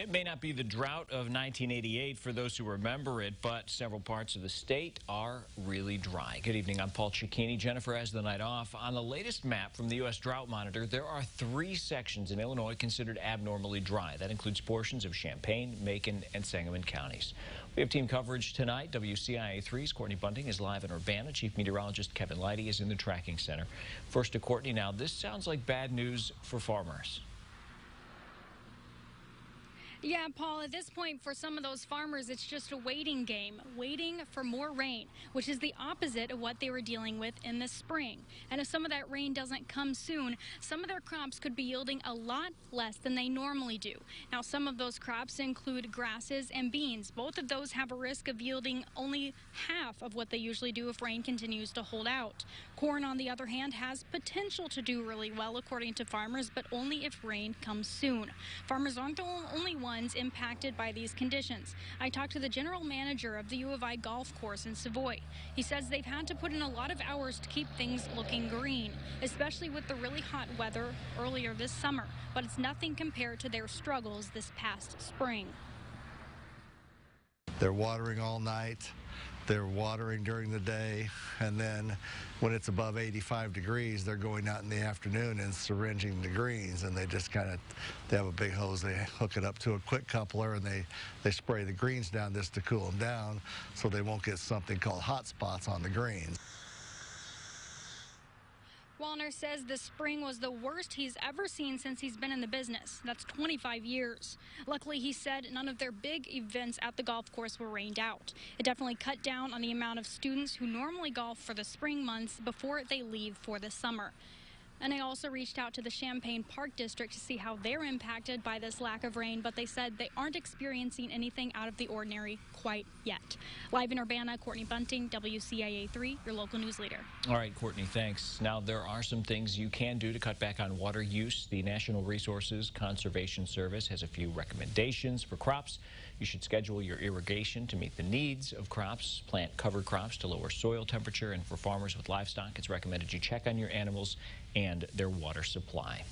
It may not be the drought of 1988 for those who remember it, but several parts of the state are really dry. Good evening, I'm Paul Cicchini. Jennifer has the night off. On the latest map from the U.S. Drought Monitor, there are 3 sections in Illinois considered abnormally dry. That includes portions of Champaign, Macon, and Sangamon counties. We have team coverage tonight. WCIA3's Courtney Bunting is live in Urbana. Chief Meteorologist Kevin Leidy is in the tracking center. First to Courtney now. This sounds like bad news for farmers. Yeah, Paul, at this point, for some of those farmers, it's just a waiting game, waiting for more rain, which is the opposite of what they were dealing with in the spring. And if some of that rain doesn't come soon, some of their crops could be yielding a lot less than they normally do. Now, some of those crops include grasses and beans. Both of those have a risk of yielding only half of what they usually do if rain continues to hold out. Corn, on the other hand, has potential to do really well, according to farmers, but only if rain comes soon. Farmers aren't the only ones impacted by these conditions. I talked to the general manager of the U of I golf course in Savoy. He says they've had to put in a lot of hours to keep things looking green, especially with the really hot weather earlier this summer. But it's nothing compared to their struggles this past spring. They're watering all night. They're watering during the day, and then when it's above 85 degrees, they're going out in the afternoon and syringing the greens, and they just they have a big hose, they hook it up to a quick coupler, and they spray the greens down just to cool them down so they won't get something called hot spots on the greens. Wallner says the spring was the worst he's ever seen since he's been in the business. That's 25 years. Luckily, he said none of their big events at the golf course were rained out. It definitely cut down on the amount of students who normally golf for the spring months before they leave for the summer. And I also reached out to the Champaign Park District to see how they're impacted by this lack of rain, but they said they aren't experiencing anything out of the ordinary quite yet. Live in Urbana, Courtney Bunting, WCIA3, your local news leader. All right, Courtney, thanks. Now, there are some things you can do to cut back on water use. The National Resources Conservation Service has a few recommendations for crops. You should schedule your irrigation to meet the needs of crops, plant cover crops to lower soil temperature, and for farmers with livestock, it's recommended you check on your animals and their water supply.